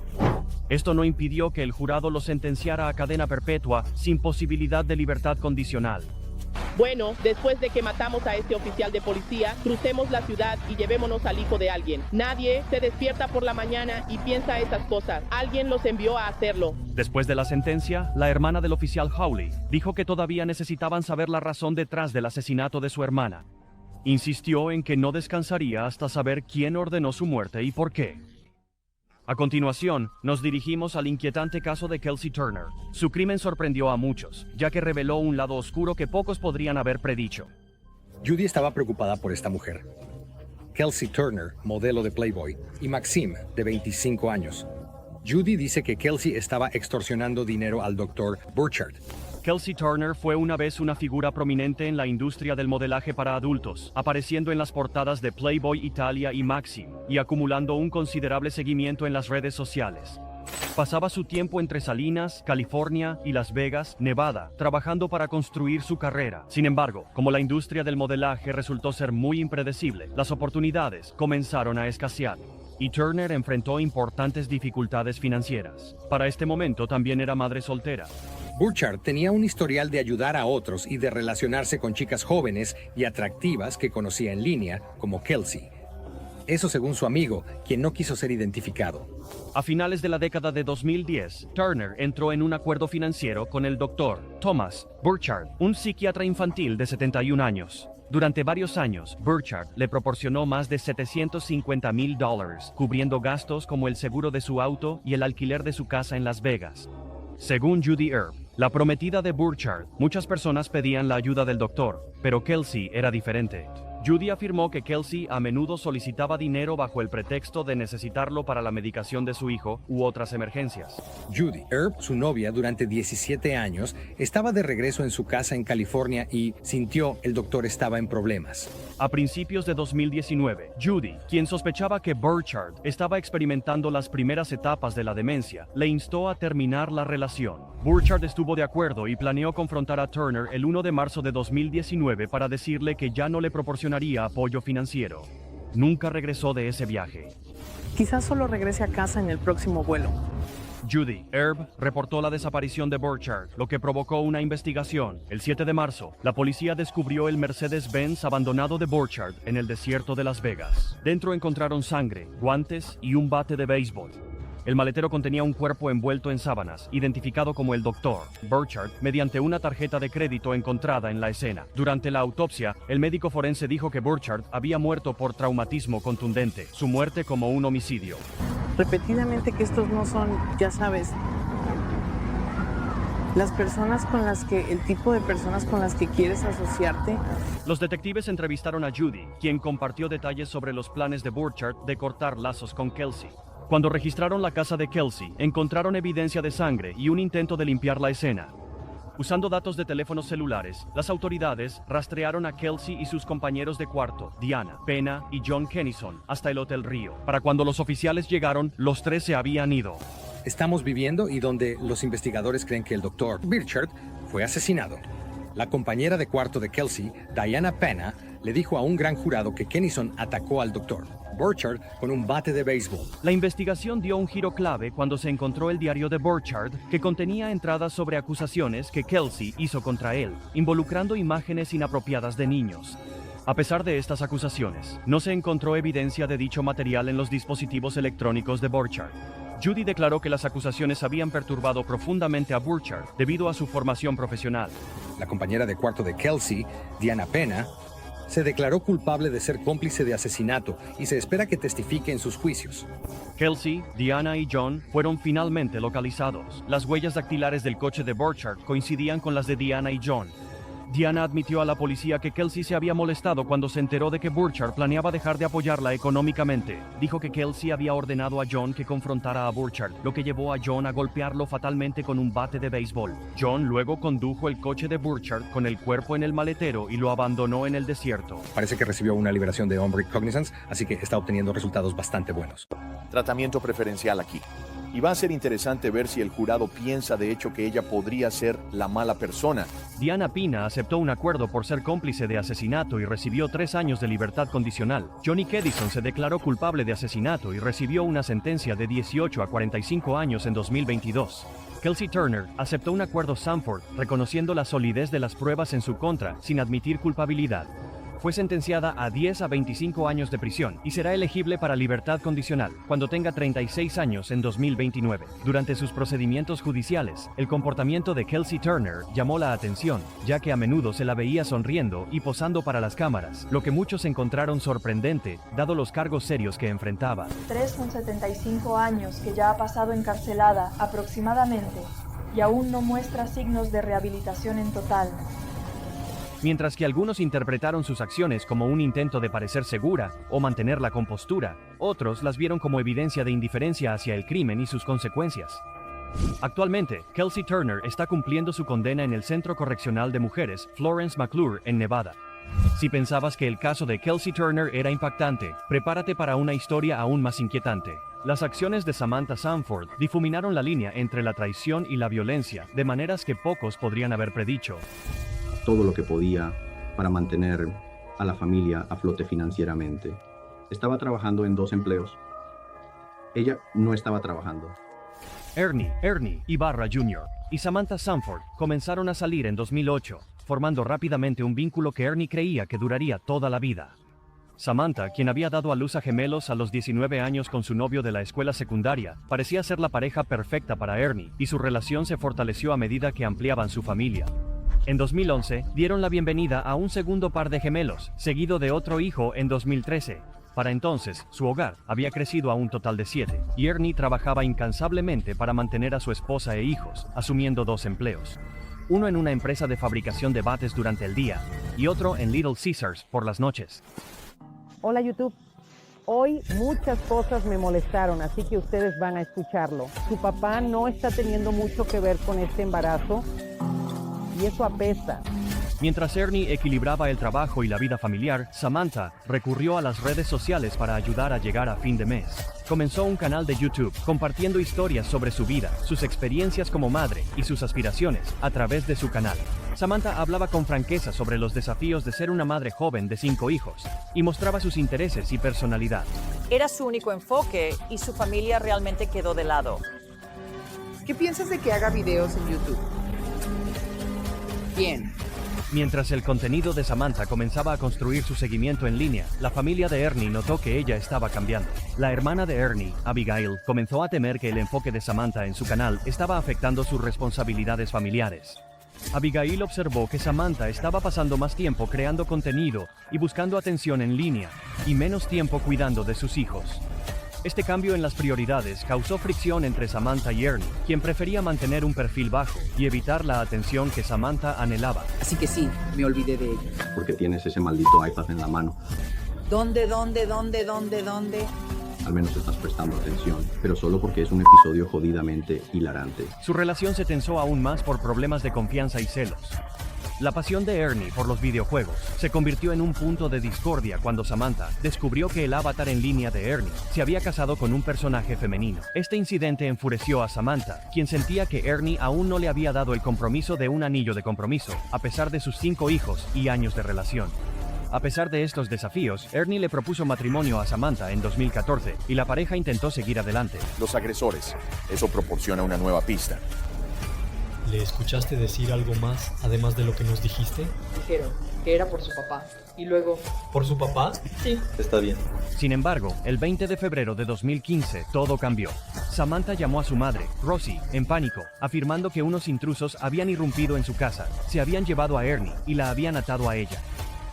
Esto no impidió que el jurado lo sentenciara a cadena perpetua sin posibilidad de libertad condicional. Bueno, después de que matamos a este oficial de policía, crucemos la ciudad y llevémonos al hijo de alguien. Nadie se despierta por la mañana y piensa esas cosas. Alguien los envió a hacerlo. Después de la sentencia, la hermana del oficial Hawley dijo que todavía necesitaban saber la razón detrás del asesinato de su hermana. Insistió en que no descansaría hasta saber quién ordenó su muerte y por qué. A continuación, nos dirigimos al inquietante caso de Kelsey Turner. Su crimen sorprendió a muchos, ya que reveló un lado oscuro que pocos podrían haber predicho. Judy estaba preocupada por esta mujer. Kelsey Turner, modelo de Playboy, y Maxime, de 25 años. Judy dice que Kelsey estaba extorsionando dinero al Dr. Burchard. Kelsey Turner fue una vez una figura prominente en la industria del modelaje para adultos, apareciendo en las portadas de Playboy Italia y Maxim, y acumulando un considerable seguimiento en las redes sociales. Pasaba su tiempo entre Salinas, California y Las Vegas, Nevada, trabajando para construir su carrera. Sin embargo, como la industria del modelaje resultó ser muy impredecible, las oportunidades comenzaron a escasear, y Turner enfrentó importantes dificultades financieras. Para este momento también era madre soltera. Burchard tenía un historial de ayudar a otros y de relacionarse con chicas jóvenes y atractivas que conocía en línea, como Kelsey. Eso según su amigo, quien no quiso ser identificado. A finales de la década de 2010, Turner entró en un acuerdo financiero con el Dr. Thomas Burchard, un psiquiatra infantil de 71 años. Durante varios años, Burchard le proporcionó más de $750,000, cubriendo gastos como el seguro de su auto y el alquiler de su casa en Las Vegas. Según Judy Erb, la prometida de Burchard, muchas personas pedían la ayuda del doctor, pero Kelsey era diferente. Judy afirmó que Kelsey a menudo solicitaba dinero bajo el pretexto de necesitarlo para la medicación de su hijo u otras emergencias. Judy Erb, su novia durante 17 años, estaba de regreso en su casa en California y sintió el doctor estaba en problemas. A principios de 2019, Judy, quien sospechaba que Burchard estaba experimentando las primeras etapas de la demencia, le instó a terminar la relación. Burchard estuvo de acuerdo y planeó confrontar a Turner el 1 de marzo de 2019 para decirle que ya no le proporcionaría apoyo financiero. Nunca regresó de ese viaje. Quizás solo regrese a casa en el próximo vuelo. Judy Erb reportó la desaparición de Burchard, lo que provocó una investigación. El 7 de marzo, la policía descubrió el Mercedes-Benz abandonado de Burchard en el desierto de Las Vegas. Dentro encontraron sangre, guantes y un bate de béisbol. El maletero contenía un cuerpo envuelto en sábanas, identificado como el Dr. Burchard, mediante una tarjeta de crédito encontrada en la escena. Durante la autopsia, el médico forense dijo que Burchard había muerto por traumatismo contundente, su muerte como un homicidio. Repetidamente que estos no son, ya sabes, las personas con las que, el tipo de personas con las que quieres asociarte. Los detectives entrevistaron a Judy, quien compartió detalles sobre los planes de Burchard de cortar lazos con Kelsey. Cuando registraron la casa de Kelsey, encontraron evidencia de sangre y un intento de limpiar la escena. Usando datos de teléfonos celulares, las autoridades rastrearon a Kelsey y sus compañeros de cuarto, Diana, Pena y John Kennison, hasta el Hotel Rio. Para cuando los oficiales llegaron, los tres se habían ido. Estamos viviendo y donde los investigadores creen que el Dr. Burchard fue asesinado. La compañera de cuarto de Kelsey, Diana Pena, le dijo a un gran jurado que Kennison atacó al Dr. Burchard con un bate de béisbol. La investigación dio un giro clave cuando se encontró el diario de Burchard, que contenía entradas sobre acusaciones que Kelsey hizo contra él, involucrando imágenes inapropiadas de niños. A pesar de estas acusaciones, no se encontró evidencia de dicho material en los dispositivos electrónicos de Burchard. Judy declaró que las acusaciones habían perturbado profundamente a Burchard debido a su formación profesional. La compañera de cuarto de Kelsey, Diana Pena, se declaró culpable de ser cómplice de asesinato y se espera que testifique en sus juicios. Kelsey, Diana y John fueron finalmente localizados. Las huellas dactilares del coche de Burchard coincidían con las de Diana y John. Diana admitió a la policía que Kelsey se había molestado cuando se enteró de que Burchard planeaba dejar de apoyarla económicamente. Dijo que Kelsey había ordenado a John que confrontara a Burchard, lo que llevó a John a golpearlo fatalmente con un bate de béisbol. John luego condujo el coche de Burchard con el cuerpo en el maletero y lo abandonó en el desierto. Parece que recibió una liberación de hombre cognizance, así que está obteniendo resultados bastante buenos. Tratamiento preferencial aquí. Y va a ser interesante ver si el jurado piensa de hecho que ella podría ser la mala persona. Diana Pena aceptó un acuerdo por ser cómplice de asesinato y recibió 3 años de libertad condicional. Johnny Kedison se declaró culpable de asesinato y recibió una sentencia de 18 a 45 años en 2022. Kelsey Turner aceptó un acuerdo Sanford, reconociendo la solidez de las pruebas en su contra, sin admitir culpabilidad. Fue sentenciada a 10 a 25 años de prisión y será elegible para libertad condicional cuando tenga 36 años en 2029. Durante sus procedimientos judiciales, el comportamiento de Kelsey Turner llamó la atención, ya que a menudo se la veía sonriendo y posando para las cámaras, lo que muchos encontraron sorprendente, dado los cargos serios que enfrentaba. 3 con 75 años que ya ha pasado encarcelada aproximadamente y aún no muestra signos de rehabilitación en total. Mientras que algunos interpretaron sus acciones como un intento de parecer segura o mantener la compostura, otros las vieron como evidencia de indiferencia hacia el crimen y sus consecuencias. Actualmente, Kelsey Turner está cumpliendo su condena en el Centro Correccional de Mujeres Florence McClure en Nevada. Si pensabas que el caso de Kelsey Turner era impactante, prepárate para una historia aún más inquietante. Las acciones de Samantha Sanford difuminaron la línea entre la traición y la violencia de maneras que pocos podrían haber predicho. Todo lo que podía para mantener a la familia a flote financieramente. Estaba trabajando en 2 empleos. Ella no estaba trabajando. Ernie Ibarra Jr. y Samantha Sanford comenzaron a salir en 2008, formando rápidamente un vínculo que Ernie creía que duraría toda la vida. Samantha, quien había dado a luz a gemelos a los 19 años con su novio de la escuela secundaria, parecía ser la pareja perfecta para Ernie, y su relación se fortaleció a medida que ampliaban su familia. En 2011, dieron la bienvenida a un segundo par de gemelos, seguido de otro hijo en 2013. Para entonces, su hogar había crecido a un total de 7, y Ernie trabajaba incansablemente para mantener a su esposa e hijos, asumiendo 2 empleos. Uno en una empresa de fabricación de bates durante el día, y otro en Little Caesars por las noches. Hola YouTube. Hoy muchas cosas me molestaron, así que ustedes van a escucharlo. Su papá no está teniendo mucho que ver con este embarazo, y eso apesta. Mientras Ernie equilibraba el trabajo y la vida familiar, Samantha recurrió a las redes sociales para ayudar a llegar a fin de mes. Comenzó un canal de YouTube, compartiendo historias sobre su vida, sus experiencias como madre y sus aspiraciones a través de su canal. Samantha hablaba con franqueza sobre los desafíos de ser una madre joven de 5 hijos, y mostraba sus intereses y personalidad. Era su único enfoque y su familia realmente quedó de lado. ¿Qué piensas de que haga videos en YouTube? Bien. Mientras el contenido de Samantha comenzaba a construir su seguimiento en línea, la familia de Ernie notó que ella estaba cambiando. La hermana de Ernie, Abigail, comenzó a temer que el enfoque de Samantha en su canal estaba afectando sus responsabilidades familiares. Abigail observó que Samantha estaba pasando más tiempo creando contenido y buscando atención en línea, y menos tiempo cuidando de sus hijos. Este cambio en las prioridades causó fricción entre Samantha y Ernie, quien prefería mantener un perfil bajo y evitar la atención que Samantha anhelaba. Así que sí, me olvidé de ella. Porque tienes ese maldito iPad en la mano. ¿Dónde? Al menos estás prestando atención, pero solo porque es un episodio jodidamente hilarante. Su relación se tensó aún más por problemas de confianza y celos. La pasión de Ernie por los videojuegos se convirtió en un punto de discordia cuando Samantha descubrió que el avatar en línea de Ernie se había casado con un personaje femenino. Este incidente enfureció a Samantha, quien sentía que Ernie aún no le había dado el compromiso de un anillo de compromiso, a pesar de sus 5 hijos y años de relación. A pesar de estos desafíos, Ernie le propuso matrimonio a Samantha en 2014, y la pareja intentó seguir adelante. Los agresores. Eso proporciona una nueva pista. ¿Le escuchaste decir algo más, además de lo que nos dijiste? Dijeron que era por su papá. Y luego... ¿Por su papá? Sí. Está bien. Sin embargo, el 20 de febrero de 2015, todo cambió. Samantha llamó a su madre, Rosie, en pánico, afirmando que unos intrusos habían irrumpido en su casa, se habían llevado a Ernie y la habían atado a ella.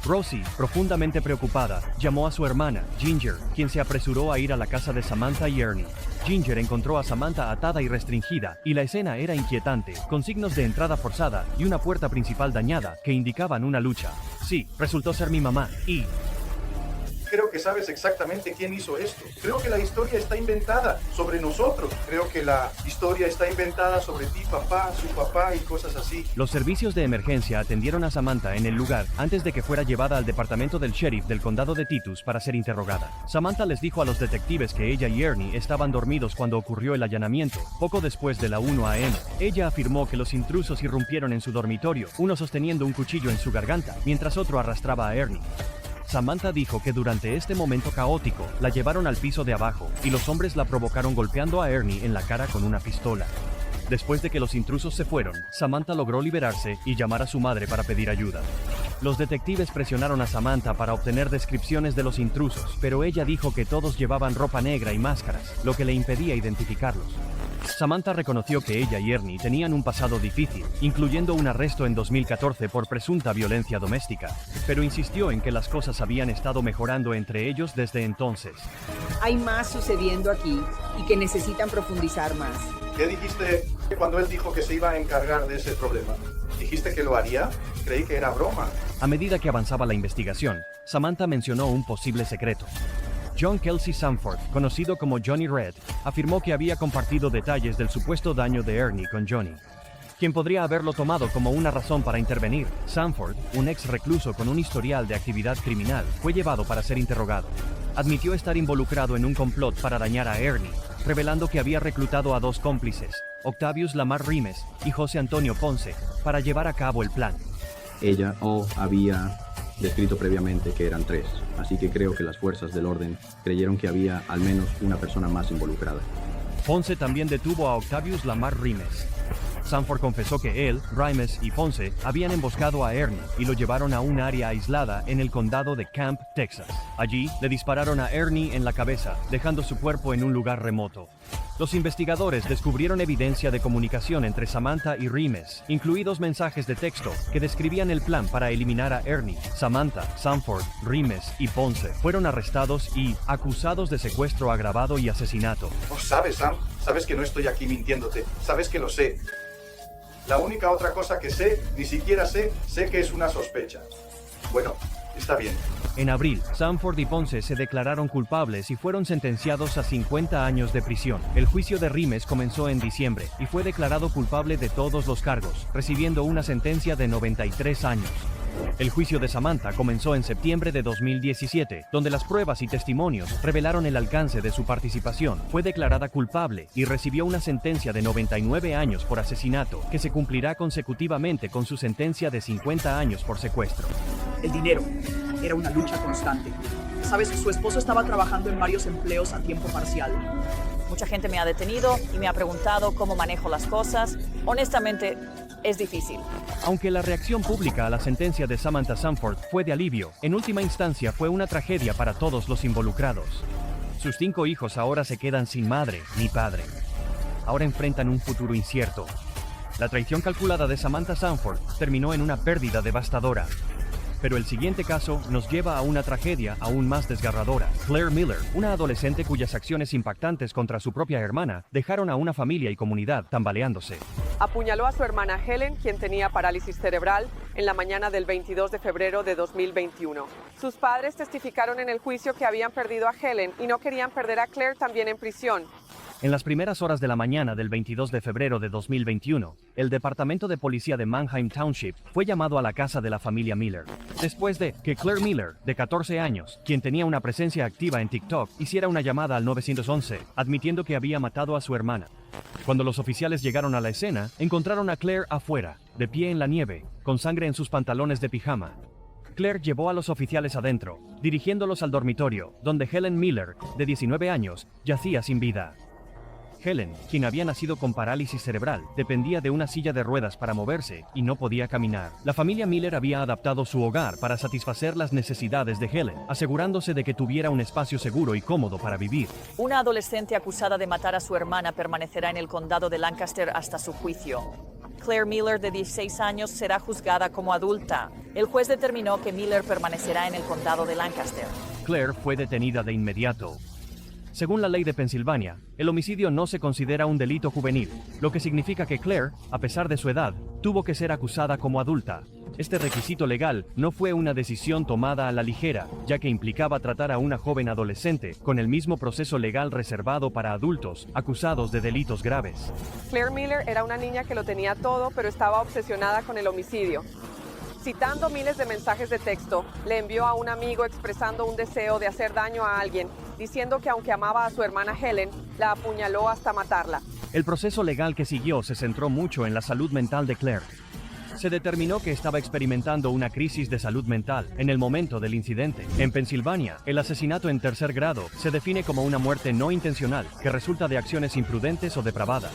Rosie, profundamente preocupada, llamó a su hermana, Ginger, quien se apresuró a ir a la casa de Samantha y Ernie. Ginger encontró a Samantha atada y restringida, y la escena era inquietante, con signos de entrada forzada y una puerta principal dañada que indicaban una lucha. Sí, resultó ser mi mamá, y... Creo que sabes exactamente quién hizo esto. Creo que la historia está inventada sobre nosotros. Creo que la historia está inventada sobre ti, papá, su papá y cosas así. Los servicios de emergencia atendieron a Samantha en el lugar antes de que fuera llevada al departamento del sheriff del condado de Titus para ser interrogada. Samantha les dijo a los detectives que ella y Ernie estaban dormidos cuando ocurrió el allanamiento, poco después de la 1 a.m. Ella afirmó que los intrusos irrumpieron en su dormitorio, uno sosteniendo un cuchillo en su garganta, mientras otro arrastraba a Ernie. Samantha dijo que durante este momento caótico, la llevaron al piso de abajo, y los hombres la provocaron golpeando a Ernie en la cara con una pistola. Después de que los intrusos se fueron, Samantha logró liberarse y llamar a su madre para pedir ayuda. Los detectives presionaron a Samantha para obtener descripciones de los intrusos, pero ella dijo que todos llevaban ropa negra y máscaras, lo que le impedía identificarlos. Samantha reconoció que ella y Ernie tenían un pasado difícil, incluyendo un arresto en 2014 por presunta violencia doméstica, pero insistió en que las cosas habían estado mejorando entre ellos desde entonces. Hay más sucediendo aquí y que necesitan profundizar más. ¿Qué dijiste cuando él dijo que se iba a encargar de ese problema? ¿Dijiste que lo haría? Creí que era broma. A medida que avanzaba la investigación, Samantha mencionó un posible secreto. John Kelsey Sanford, conocido como Johnny Red, afirmó que había compartido detalles del supuesto daño de Ernie con Johnny, quien podría haberlo tomado como una razón para intervenir. Sanford, un ex recluso con un historial de actividad criminal, fue llevado para ser interrogado. Admitió estar involucrado en un complot para dañar a Ernie, revelando que había reclutado a 2 cómplices, Octavius Lamar Rimes y José Antonio Ponce, para llevar a cabo el plan. Ella había descrito previamente que eran 3, así que creo que las fuerzas del orden creyeron que había al menos una persona más involucrada. Ponce también detuvo a Octavius Lamar Rimes. Sanford confesó que él, Rimes y Ponce habían emboscado a Ernie y lo llevaron a un área aislada en el condado de Camp, Texas. Allí le dispararon a Ernie en la cabeza, dejando su cuerpo en un lugar remoto. Los investigadores descubrieron evidencia de comunicación entre Samantha y Rimes, incluidos mensajes de texto que describían el plan para eliminar a Ernie. Samantha, Sanford, Rimes y Ponce fueron arrestados y acusados de secuestro agravado y asesinato. Oh, sabes, Sam, sabes que no estoy aquí mintiéndote, sabes que lo sé. La única otra cosa que sé, ni siquiera sé que es una sospecha. Bueno, está bien. En abril, Sanford y Ponce se declararon culpables y fueron sentenciados a 50 años de prisión. El juicio de Rimes comenzó en diciembre y fue declarado culpable de todos los cargos, recibiendo una sentencia de 93 años. El juicio de Samantha comenzó en septiembre de 2017, donde las pruebas y testimonios revelaron el alcance de su participación. Fue declarada culpable y recibió una sentencia de 99 años por asesinato, que se cumplirá consecutivamente con su sentencia de 50 años por secuestro. El dinero era una lucha constante. Sabes, su esposo estaba trabajando en varios empleos a tiempo parcial. Mucha gente me ha detenido y me ha preguntado cómo manejo las cosas. Honestamente, es difícil. Aunque la reacción pública a la sentencia de Samantha Sanford fue de alivio, en última instancia fue una tragedia para todos los involucrados. Sus 5 hijos ahora se quedan sin madre ni padre. Ahora enfrentan un futuro incierto. La traición calculada de Samantha Sanford terminó en una pérdida devastadora. Pero el siguiente caso nos lleva a una tragedia aún más desgarradora. Claire Miller, una adolescente cuyas acciones impactantes contra su propia hermana dejaron a una familia y comunidad tambaleándose. Apuñaló a su hermana Helen, quien tenía parálisis cerebral, en la mañana del 22 de febrero de 2021. Sus padres testificaron en el juicio que habían perdido a Helen y no querían perder a Claire también en prisión. En las primeras horas de la mañana del 22 de febrero de 2021, el Departamento de Policía de Manheim Township fue llamado a la casa de la familia Miller, después de que Claire Miller, de 14 años, quien tenía una presencia activa en TikTok, hiciera una llamada al 911, admitiendo que había matado a su hermana. Cuando los oficiales llegaron a la escena, encontraron a Claire afuera, de pie en la nieve, con sangre en sus pantalones de pijama. Claire llevó a los oficiales adentro, dirigiéndolos al dormitorio, donde Helen Miller, de 19 años, yacía sin vida. Helen, quien había nacido con parálisis cerebral, dependía de una silla de ruedas para moverse y no podía caminar. La familia Miller había adaptado su hogar para satisfacer las necesidades de Helen, asegurándose de que tuviera un espacio seguro y cómodo para vivir. Una adolescente acusada de matar a su hermana permanecerá en el condado de Lancaster hasta su juicio. Claire Miller, de 16 años, será juzgada como adulta. El juez determinó que Miller permanecerá en el condado de Lancaster. Claire fue detenida de inmediato. Según la ley de Pensilvania, el homicidio no se considera un delito juvenil, lo que significa que Claire, a pesar de su edad, tuvo que ser acusada como adulta. Este requisito legal no fue una decisión tomada a la ligera, ya que implicaba tratar a una joven adolescente con el mismo proceso legal reservado para adultos acusados de delitos graves. Claire Miller era una niña que lo tenía todo, pero estaba obsesionada con el homicidio. Citando miles de mensajes de texto, le envió a un amigo expresando un deseo de hacer daño a alguien, diciendo que aunque amaba a su hermana Helen, la apuñaló hasta matarla. El proceso legal que siguió se centró mucho en la salud mental de Claire. Se determinó que estaba experimentando una crisis de salud mental en el momento del incidente. En Pensilvania, el asesinato en tercer grado se define como una muerte no intencional que resulta de acciones imprudentes o depravadas.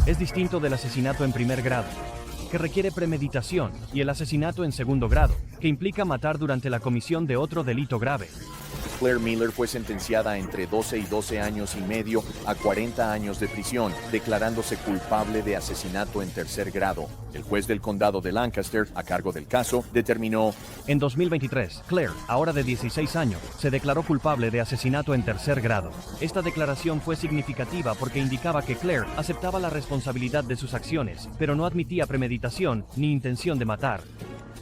Es distinto del asesinato en primer grado, que requiere premeditación, y el asesinato en segundo grado, que implica matar durante la comisión de otro delito grave. Claire Miller fue sentenciada entre 12 y 12 años y medio a 40 años de prisión, declarándose culpable de asesinato en tercer grado. El juez del condado de Lancaster, a cargo del caso, determinó: en 2023, Claire, ahora de 16 años, se declaró culpable de asesinato en tercer grado. Esta declaración fue significativa porque indicaba que Claire aceptaba la responsabilidad de sus acciones, pero no admitía premeditación ni intención de matar.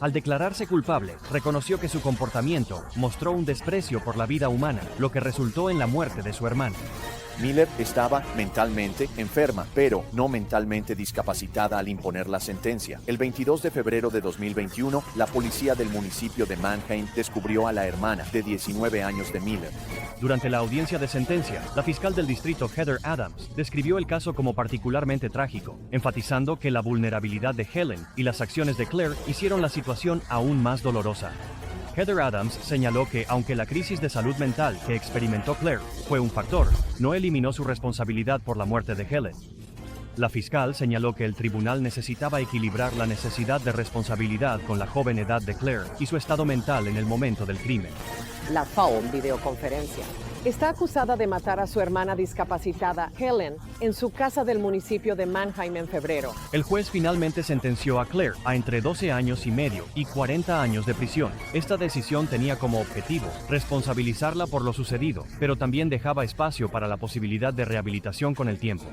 Al declararse culpable, reconoció que su comportamiento mostró un desprecio por la vida humana, lo que resultó en la muerte de su hermana. Miller estaba mentalmente enferma, pero no mentalmente discapacitada al imponer la sentencia. El 22 de febrero de 2021, la policía del municipio de Manheim descubrió a la hermana de 19 años de Miller. Durante la audiencia de sentencia, la fiscal del distrito Heather Adams describió el caso como particularmente trágico, enfatizando que la vulnerabilidad de Helen y las acciones de Claire hicieron la situación aún más dolorosa. Heather Adams señaló que, aunque la crisis de salud mental que experimentó Claire fue un factor, no eliminó su responsabilidad por la muerte de Helen. La fiscal señaló que el tribunal necesitaba equilibrar la necesidad de responsabilidad con la joven edad de Claire y su estado mental en el momento del crimen. La phone videoconferencia. está acusada de matar a su hermana discapacitada, Helen, en su casa del municipio de Mannheim en febrero. El juez finalmente sentenció a Claire a entre 12 años y medio y 40 años de prisión. Esta decisión tenía como objetivo responsabilizarla por lo sucedido, pero también dejaba espacio para la posibilidad de rehabilitación con el tiempo.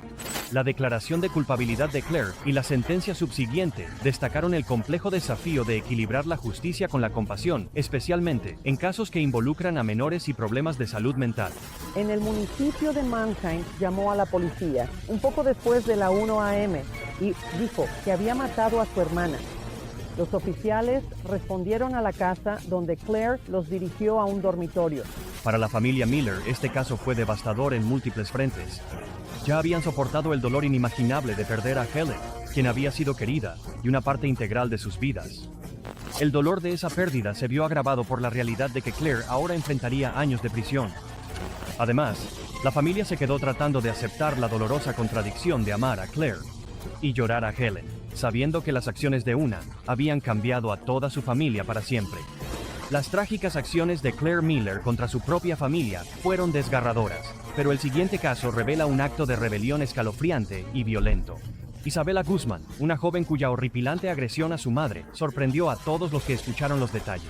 La declaración de culpabilidad de Claire y la sentencia subsiguiente destacaron el complejo desafío de equilibrar la justicia con la compasión, especialmente en casos que involucran a menores y problemas de salud mental. En el municipio de Mannheim llamó a la policía un poco después de la 1 a.m. y dijo que había matado a su hermana. Los oficiales respondieron a la casa donde Claire los dirigió a un dormitorio. Para la familia Miller, este caso fue devastador en múltiples frentes. Ya habían soportado el dolor inimaginable de perder a Helen, quien había sido querida y una parte integral de sus vidas. El dolor de esa pérdida se vio agravado por la realidad de que Claire ahora enfrentaría años de prisión. Además, la familia se quedó tratando de aceptar la dolorosa contradicción de amar a Claire y llorar a Helen, sabiendo que las acciones de una habían cambiado a toda su familia para siempre. Las trágicas acciones de Claire Miller contra su propia familia fueron desgarradoras, pero el siguiente caso revela un acto de rebelión escalofriante y violento. Isabella Guzmán, una joven cuya horripilante agresión a su madre, sorprendió a todos los que escucharon los detalles.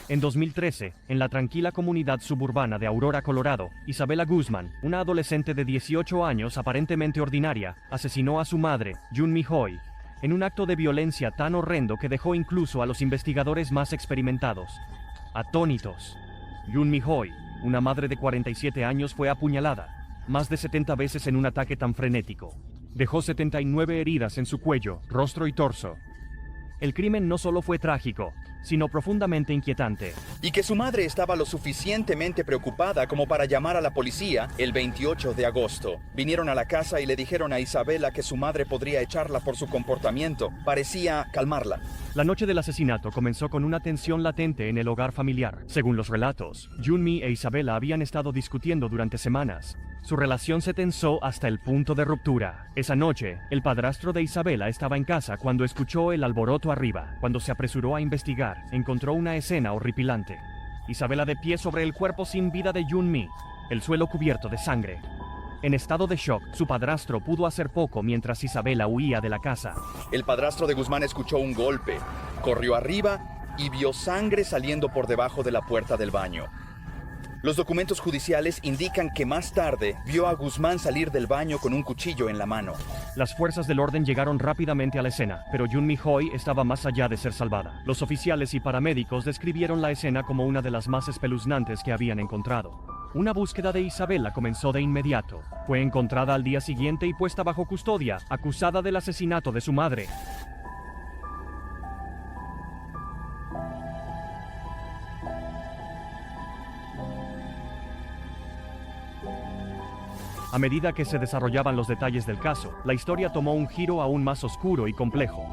En 2013, en la tranquila comunidad suburbana de Aurora, Colorado, Isabella Guzmán, una adolescente de 18 años aparentemente ordinaria, asesinó a su madre, Junmi Hoy, en un acto de violencia tan horrendo que dejó incluso a los investigadores más experimentados atónitos. Junmi Hoy, una madre de 47 años, fue apuñalada más de 70 veces en un ataque tan frenético. Dejó 79 heridas en su cuello, rostro y torso. El crimen no solo fue trágico, sino profundamente inquietante. Y que su madre estaba lo suficientemente preocupada como para llamar a la policía el 28 de agosto. Vinieron a la casa y le dijeron a Isabella que su madre podría echarla por su comportamiento. Parecía calmarla. La noche del asesinato comenzó con una tensión latente en el hogar familiar. Según los relatos, Junmi e Isabella habían estado discutiendo durante semanas. Su relación se tensó hasta el punto de ruptura. Esa noche, el padrastro de Isabella estaba en casa cuando escuchó el alboroto arriba. Cuando se apresuró a investigar, encontró una escena horripilante. Isabella de pie sobre el cuerpo sin vida de Junmi, el suelo cubierto de sangre. En estado de shock, su padrastro pudo hacer poco mientras Isabella huía de la casa. El padrastro de Guzmán escuchó un golpe, corrió arriba y vio sangre saliendo por debajo de la puerta del baño. Los documentos judiciales indican que más tarde vio a Guzmán salir del baño con un cuchillo en la mano. Las fuerzas del orden llegaron rápidamente a la escena, pero Junmi Hoy estaba más allá de ser salvada. Los oficiales y paramédicos describieron la escena como una de las más espeluznantes que habían encontrado. Una búsqueda de Isabella comenzó de inmediato. Fue encontrada al día siguiente y puesta bajo custodia, acusada del asesinato de su madre. A medida que se desarrollaban los detalles del caso, la historia tomó un giro aún más oscuro y complejo.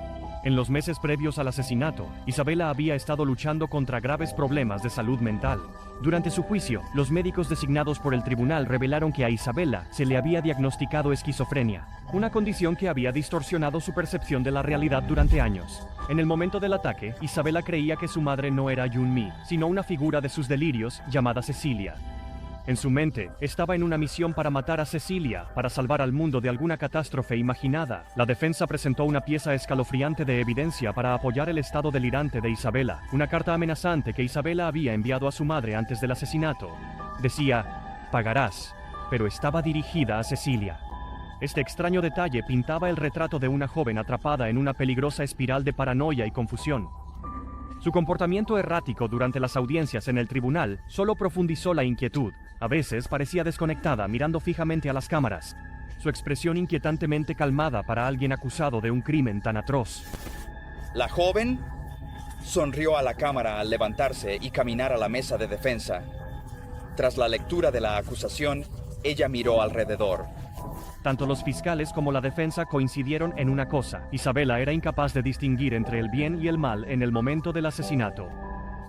En los meses previos al asesinato, Isabella había estado luchando contra graves problemas de salud mental. Durante su juicio, los médicos designados por el tribunal revelaron que a Isabella se le había diagnosticado esquizofrenia, una condición que había distorsionado su percepción de la realidad durante años. En el momento del ataque, Isabella creía que su madre no era Junmi, sino una figura de sus delirios llamada Cecilia. En su mente, estaba en una misión para matar a Cecilia, para salvar al mundo de alguna catástrofe imaginada. La defensa presentó una pieza escalofriante de evidencia para apoyar el estado delirante de Isabella, una carta amenazante que Isabella había enviado a su madre antes del asesinato. Decía, pagarás, pero estaba dirigida a Cecilia. Este extraño detalle pintaba el retrato de una joven atrapada en una peligrosa espiral de paranoia y confusión. Su comportamiento errático durante las audiencias en el tribunal solo profundizó la inquietud. A veces parecía desconectada, mirando fijamente a las cámaras. Su expresión inquietantemente calmada para alguien acusado de un crimen tan atroz. La joven sonrió a la cámara al levantarse y caminar a la mesa de defensa. Tras la lectura de la acusación, ella miró alrededor. Tanto los fiscales como la defensa coincidieron en una cosa: Isabella era incapaz de distinguir entre el bien y el mal en el momento del asesinato.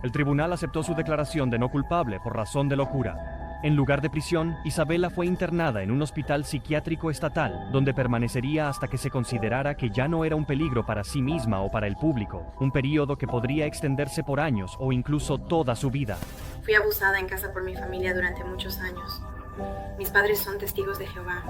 El tribunal aceptó su declaración de no culpable por razón de locura. En lugar de prisión, Isabela fue internada en un hospital psiquiátrico estatal, donde permanecería hasta que se considerara que ya no era un peligro para sí misma o para el público, un periodo que podría extenderse por años o incluso toda su vida. Fui abusada en casa por mi familia durante muchos años. Mis padres son testigos de Jehová.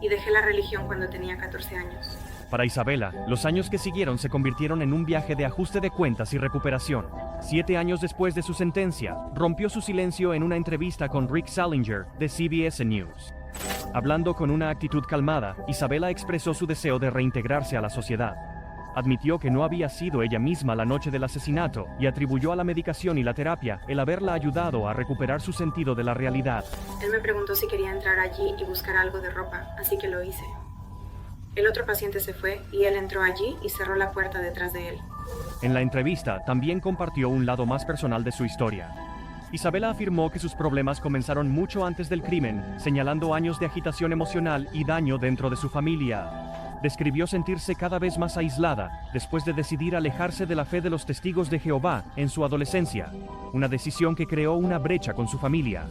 Y dejé la religión cuando tenía 14 años. Para Isabela, los años que siguieron se convirtieron en un viaje de ajuste de cuentas y recuperación. 7 años después de su sentencia, rompió su silencio en una entrevista con Rick Salinger, de CBS News. Hablando con una actitud calmada, Isabela expresó su deseo de reintegrarse a la sociedad. Admitió que no había sido ella misma la noche del asesinato y atribuyó a la medicación y la terapia el haberla ayudado a recuperar su sentido de la realidad. Él me preguntó si quería entrar allí y buscar algo de ropa, así que lo hice. El otro paciente se fue y él entró allí y cerró la puerta detrás de él. En la entrevista también compartió un lado más personal de su historia. Isabela afirmó que sus problemas comenzaron mucho antes del crimen, señalando años de agitación emocional y daño dentro de su familia. Describió sentirse cada vez más aislada después de decidir alejarse de la fe de los testigos de Jehová en su adolescencia, una decisión que creó una brecha con su familia.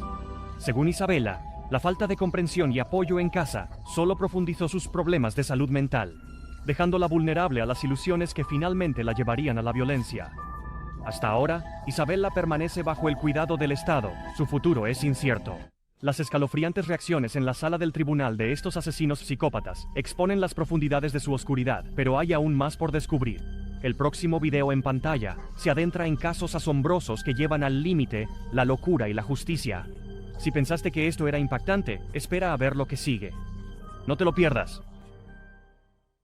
Según Isabela, la falta de comprensión y apoyo en casa solo profundizó sus problemas de salud mental, dejándola vulnerable a las ilusiones que finalmente la llevarían a la violencia. Hasta ahora, Isabela permanece bajo el cuidado del Estado. Su futuro es incierto. Las escalofriantes reacciones en la sala del tribunal de estos asesinos psicópatas exponen las profundidades de su oscuridad, pero hay aún más por descubrir. El próximo video en pantalla se adentra en casos asombrosos que llevan al límite la locura y la justicia. Si pensaste que esto era impactante, espera a ver lo que sigue. No te lo pierdas.